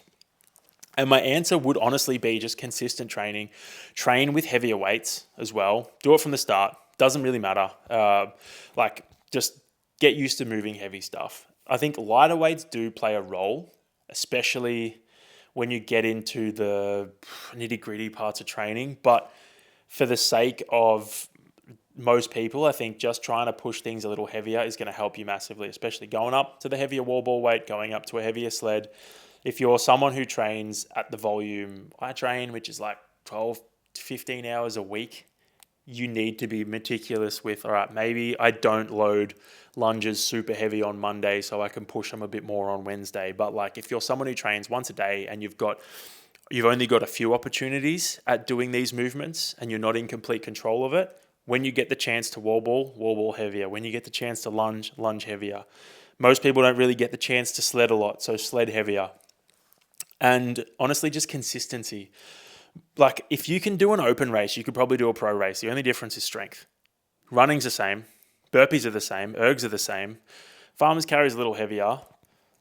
[SPEAKER 1] And my answer would honestly be just consistent training. Train with heavier weights as well. Do it from the start. Doesn't really matter. Just get used to moving heavy stuff. I think lighter weights do play a role, especially when you get into the nitty-gritty parts of training. But for the sake of most people, I think just trying to push things a little heavier is going to help you massively, especially going up to the heavier wall ball weight, going up to a heavier sled. If you're someone who trains at the volume I train, which is like 12 to 15 hours a week, you need to be meticulous with, all right, maybe I don't load lunges super heavy on Monday so I can push them a bit more on Wednesday. But like if you're someone who trains once a day and you've only got a few opportunities at doing these movements and you're not in complete control of it, when you get the chance to wall ball heavier. When you get the chance to lunge heavier. Most people don't really get the chance to sled a lot, so sled heavier. And honestly, just consistency. Like if you can do an open race, you could probably do a pro race. The only difference is strength. Running's the same. Burpees are the same. Ergs are the same. Farmers carries a little heavier.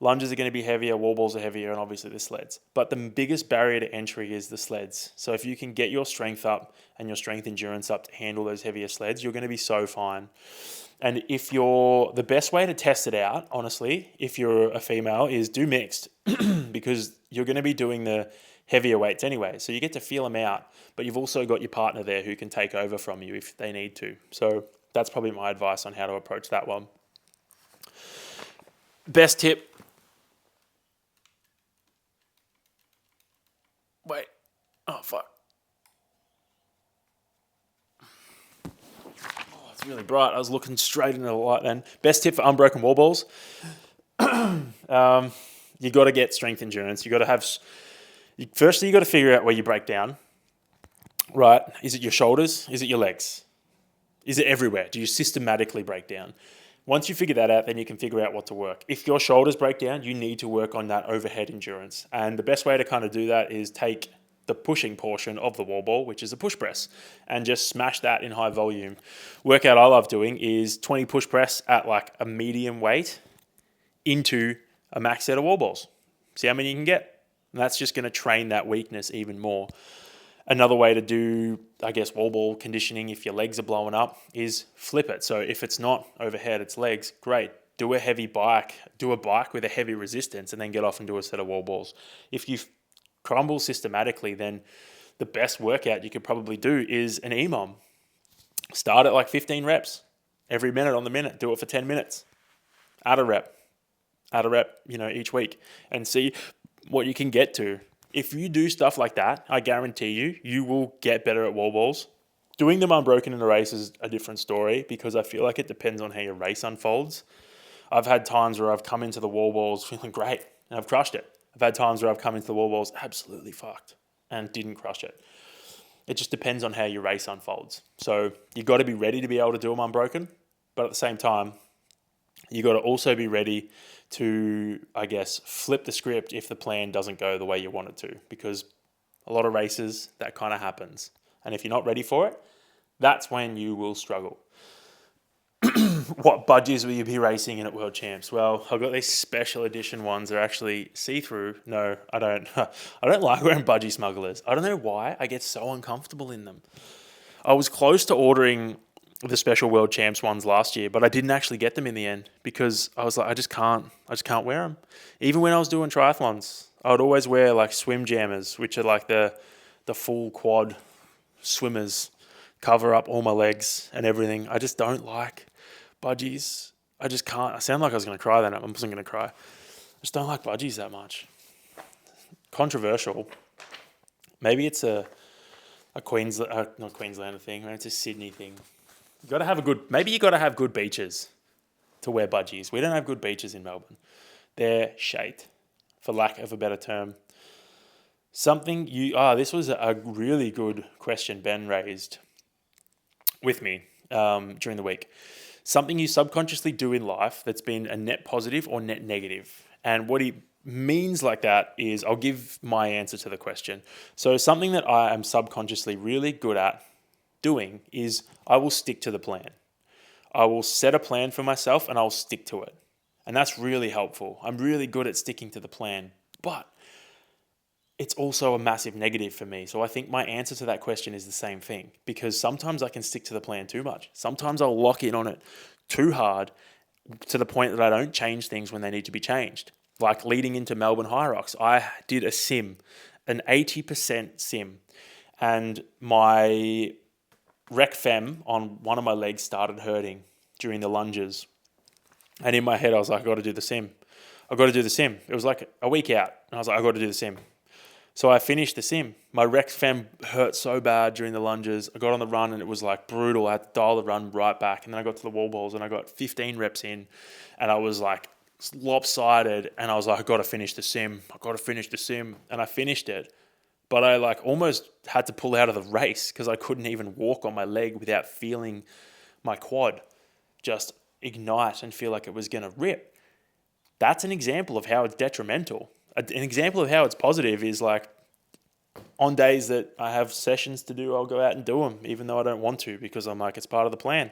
[SPEAKER 1] Lunges are going to be heavier. Wall balls are heavier, and obviously the sleds. But the biggest barrier to entry is the sleds. So if you can get your strength up and your strength endurance up to handle those heavier sleds, you're going to be so fine. And the best way to test it out, honestly, if you're a female, is do mixed because you're going to be doing the heavier weights anyway. So you get to feel them out, but you've also got your partner there who can take over from you if they need to. So that's probably my advice on how to approach that one. Best tip. Wait. Oh, fuck. It's really bright. I was looking straight into the light then. Best tip for unbroken wall balls. You got to get strength endurance. You got to have. Firstly, you got to figure out where you break down. Right? Is it your shoulders? Is it your legs? Is it everywhere? Do you systematically break down? Once you figure that out, then you can figure out what to work. If your shoulders break down, you need to work on that overhead endurance. And the best way to kind of do that is take the pushing portion of the wall ball, which is a push press, and just smash that in high volume. Workout I love doing is 20 push press at like a medium weight into a max set of wall balls. See how many you can get. And that's just going to train that weakness even more. Another way to do, I guess, wall ball conditioning if your legs are blowing up is flip it. So if it's not overhead, it's legs, great. Do a heavy bike, do a bike with a heavy resistance and then get off and do a set of wall balls. If you crumble systematically, then the best workout you could probably do is an EMOM. Start at like 15 reps every minute on the minute. Do it for 10 minutes. Add a rep, each week, and see what you can get to. If you do stuff like that, I guarantee you will get better at wall balls. Doing them unbroken in a race is a different story because I feel like it depends on how your race unfolds. I've had times where I've come into the wall balls feeling great and I've crushed it. I've had times where I've come into the wall balls absolutely fucked and didn't crush it. It just depends on how your race unfolds. So you've got to be ready to be able to do them unbroken, but at the same time, you got to also be ready to, I guess, flip the script if the plan doesn't go the way you want it to, because a lot of races, that kind of happens. And if you're not ready for it, that's when you will struggle. What budgies will you be racing in at World Champs? Well, I've got these special edition ones. They're actually see-through. No, I don't. I don't like wearing budgie smugglers. I don't know why. I get so uncomfortable in them. I was close to ordering the special World Champs ones last year, but I didn't actually get them in the end because I was like, I just can't wear them. Even when I was doing triathlons, I would always wear like swim jammers, which are like the full quad swimmers, cover up all my legs and everything. I just don't like budgies. I just can't. I sound like I was going to cry then. I wasn't going to cry. I just don't like budgies that much. Controversial. Maybe it's a Queensland, not Queenslander thing. Maybe it's a Sydney thing. Maybe you got to have good beaches to wear budgies. We don't have good beaches in Melbourne. They're shite, for lack of a better term. This was a really good question Ben raised with me during the week. Something you subconsciously do in life that's been a net positive or net negative. And what he means like that is, I'll give my answer to the question. So something that I am subconsciously really good at doing is I will stick to the plan. I will set a plan for myself and I'll stick to it. And that's really helpful. I'm really good at sticking to the plan, but it's also a massive negative for me. So I think my answer to that question is the same thing, because sometimes I can stick to the plan too much. Sometimes I'll lock in on it too hard to the point that I don't change things when they need to be changed. Like leading into Melbourne Hyrox, I did a sim, an 80% sim, and my rec fem on one of my legs started hurting during the lunges. And in my head, I was like, I got to do the sim. It was like a week out, and I was like, I got to do the sim. So I finished the sim. My rec fem hurt so bad during the lunges. I got on the run and it was like brutal. I had to dial the run right back. And then I got to the wall balls and I got 15 reps in and I was like lopsided. And I was like, I got to finish the sim. And I finished it. But I like almost had to pull out of the race because I couldn't even walk on my leg without feeling my quad just ignite and feel like it was going to rip. That's an example of how it's detrimental. An example of how it's positive is like on days that I have sessions to do, I'll go out and do them, even though I don't want to, because I'm like, it's part of the plan.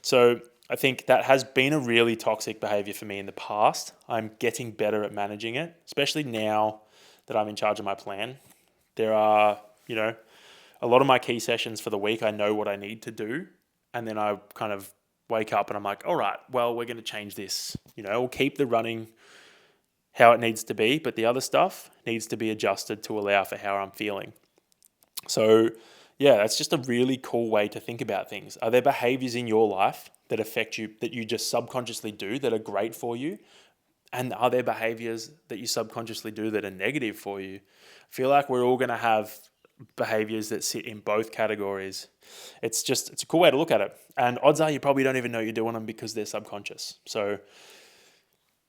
[SPEAKER 1] So I think that has been a really toxic behavior for me in the past. I'm getting better at managing it, especially now that I'm in charge of my plan. There are, a lot of my key sessions for the week, I know what I need to do. And then I kind of wake up and I'm like, all right, well, we're going to change this. We'll keep the running how it needs to be, but the other stuff needs to be adjusted to allow for how I'm feeling. So yeah, that's just a really cool way to think about things. Are there behaviors in your life that affect you, that you just subconsciously do that are great for you? And are there behaviors that you subconsciously do that are negative for you? I feel like we're all going to have behaviors that sit in both categories. It's a cool way to look at it. And odds are you probably don't even know you're doing them because they're subconscious. So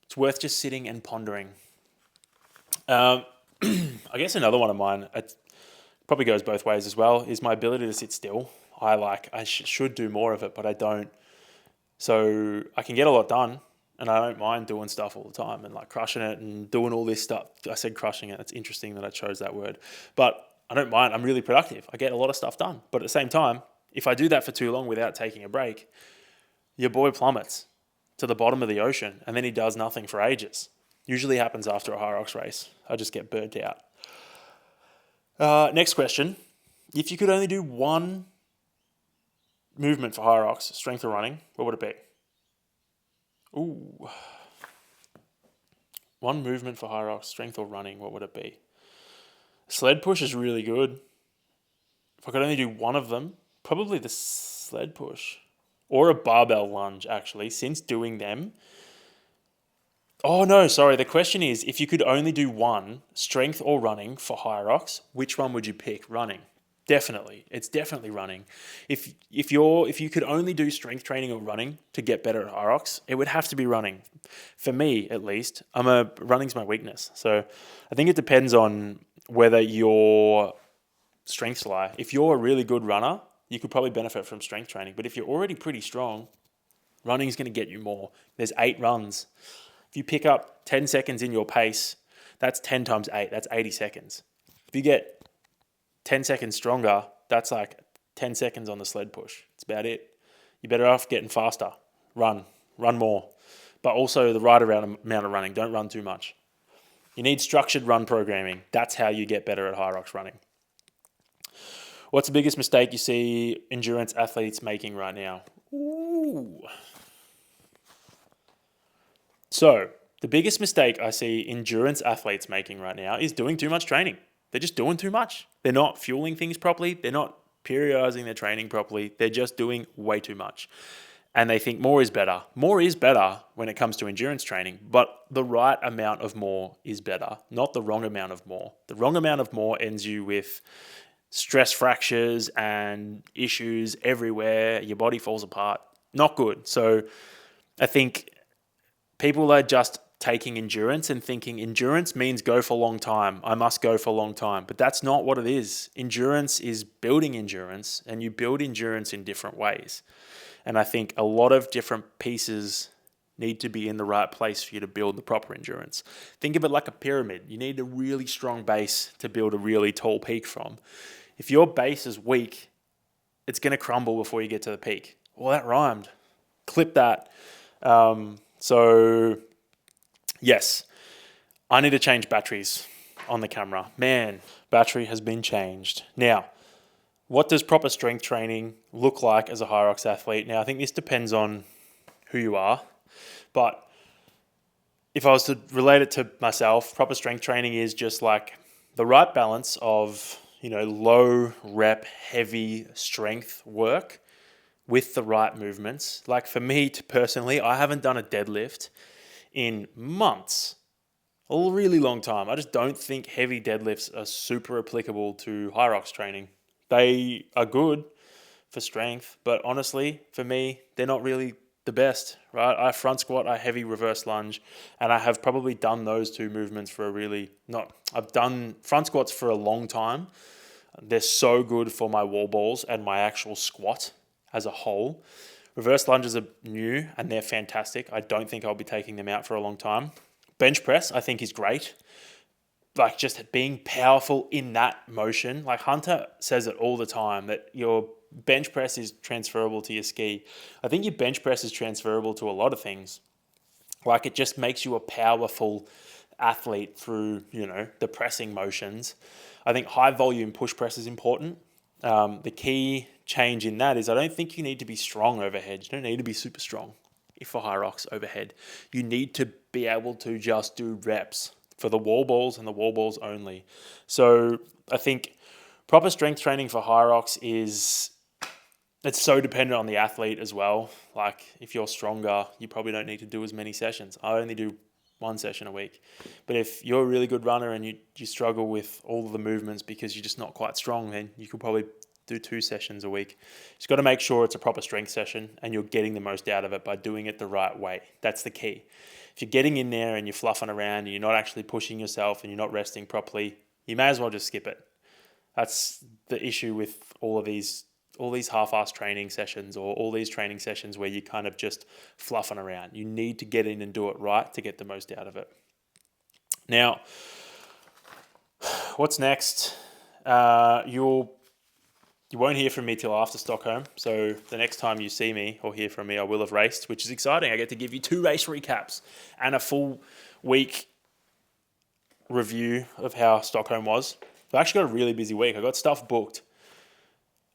[SPEAKER 1] it's worth just sitting and pondering. I guess another one of mine, it probably goes both ways as well, is my ability to sit still. I should do more of it, but I don't. So I can get a lot done, and I don't mind doing stuff all the time and like crushing it and doing all this stuff. I said crushing it. It's interesting that I chose that word. But I don't mind. I'm really productive. I get a lot of stuff done. But at the same time, if I do that for too long without taking a break, your boy plummets to the bottom of the ocean, and then he does nothing for ages. Usually happens after a Hyrox race. I just get burnt out. Next question. If you could only do one movement for Hyrox, strength or running, what would it be? Ooh. One movement for Hyrox, strength or running, what would it be? Sled push is really good. if I could only do one of them, probably the sled push or a barbell lunge, actually, since doing them. Oh, no, sorry. The question is, if you could only do one, strength or running for Hyrox, which one would you pick? Running. Definitely. It's definitely running. If you could only do strength training or running to get better at Hyrox, it would have to be running. For me, at least, running's my weakness. So I think it depends on whether your strengths lie. If you're a really good runner, you could probably benefit from strength training. But if you're already pretty strong, running's going to get you more. There's 8 runs. If you pick up 10 seconds in your pace, that's 10 times 8. That's 80 seconds. If you get 10 seconds stronger, that's like 10 seconds on the sled push. It's about it. You're better off getting faster. Run more. But also the right amount of running. Don't run too much. You need structured run programming. That's how you get better at Hyrox running. What's the biggest mistake you see endurance athletes making right now? Ooh. So, the biggest mistake I see endurance athletes making right now is doing too much training. They're just doing too much. They're not fueling things properly. They're not periodizing their training properly. They're just doing way too much. And they think more is better. More is better when it comes to endurance training, but the right amount of more is better, not the wrong amount of more. The wrong amount of more ends you with stress fractures and issues everywhere. Your body falls apart. Not good. So I think people are just taking endurance and thinking endurance means go for a long time. I must go for a long time. But that's not what it is. Endurance is building endurance, and you build endurance in different ways. And I think a lot of different pieces need to be in the right place for you to build the proper endurance. Think of it like a pyramid. You need a really strong base to build a really tall peak from. If your base is weak, it's going to crumble before you get to the peak. Well, that rhymed. Clip that. So, yes, I need to change batteries on the camera. Man, battery has been changed. Now, what does proper strength training look like as a Hyrox athlete? Now, I think this depends on who you are, but if I was to relate it to myself, proper strength training is just like the right balance of, low rep, heavy strength work with the right movements. Like for me personally, I haven't done a deadlift in months, a really long time. I just don't think heavy deadlifts are super applicable to Hyrox training. They are good for strength, but honestly, for me, they're not really the best, right? I front squat, I heavy reverse lunge, and I have probably done those two movements I've done front squats for a long time. They're so good for my wall balls and my actual squat as a whole. Reverse lunges are new and they're fantastic. I don't think I'll be taking them out for a long time. Bench press, I think, is great. Like just being powerful in that motion. Like Hunter says it all the time that your bench press is transferable to your ski. I think your bench press is transferable to a lot of things. Like it just makes you a powerful athlete through, the pressing motions. I think high volume push press is important. The key change in that is I don't think you need to be strong overhead. You don't need to be super strong for Hyrox overhead. You need to be able to just do reps for the wall balls and the wall balls only. So I think proper strength training for Hyrox it's so dependent on the athlete as well. Like if you're stronger, you probably don't need to do as many sessions. I only do 1 session a week. But if you're a really good runner and you struggle with all of the movements because you're just not quite strong, then you could probably do 2 sessions a week. Just got to make sure it's a proper strength session and you're getting the most out of it by doing it the right way. That's the key. If you're getting in there and you're fluffing around and you're not actually pushing yourself and you're not resting properly, you may as well just skip it. That's the issue with all these half-assed training sessions or all these training sessions where you're kind of just fluffing around. You need to get in and do it right to get the most out of it. Now, what's next? You won't hear from me till after Stockholm. So the next time you see me or hear from me, I will have raced, which is exciting. I get to give you 2 race recaps and a full week review of how Stockholm was. I've actually got a really busy week. I got stuff booked.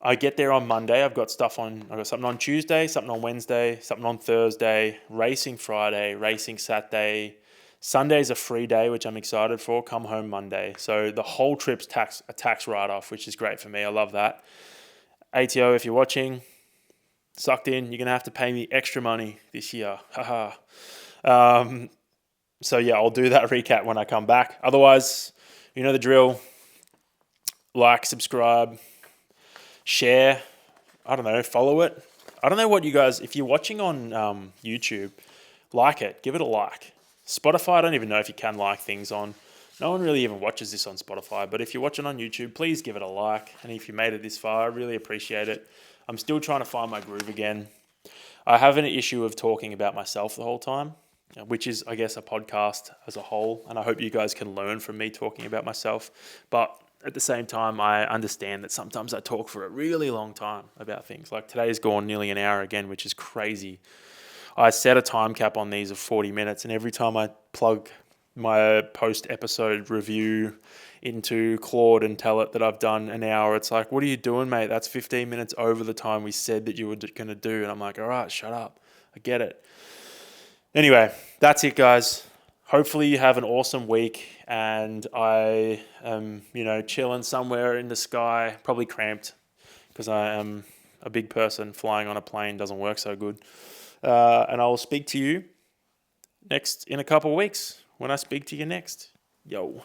[SPEAKER 1] I get there on Monday. I've got something on Tuesday, something on Wednesday, something on Thursday, racing Friday, racing Saturday, Sunday's a free day, which I'm excited for. Come home Monday. So the whole trip's a tax write-off, which is great for me. I love that. ATO, if you're watching, sucked in. You're going to have to pay me extra money this year. Haha. So yeah, I'll do that recap when I come back. Otherwise, you know the drill. Like, subscribe, share. I don't know, follow it. I don't know what you guys, if you're watching on YouTube, like it, give it a like. Spotify, I don't even know if you can like things on. No one really even watches this on Spotify, but if you're watching on YouTube, please give it a like. And if you made it this far, I really appreciate it. I'm still trying to find my groove again. I have an issue of talking about myself the whole time, which is, I guess, a podcast as a whole. And I hope you guys can learn from me talking about myself. But at the same time, I understand that sometimes I talk for a really long time about things. Like today's gone nearly an hour again, which is crazy. I set a time cap on these of 40 minutes, and every time I plug my post-episode review into Claude and tell it that I've done an hour, it's like, what are you doing, mate? That's 15 minutes over the time we said that you were going to do. And I'm like, all right, shut up. I get it. Anyway, that's it, guys. Hopefully you have an awesome week, and I am, chilling somewhere in the sky, probably cramped because I am a big person. Flying on a plane doesn't work so good. And I'll speak to you in a couple of weeks when I speak to you next. Yo.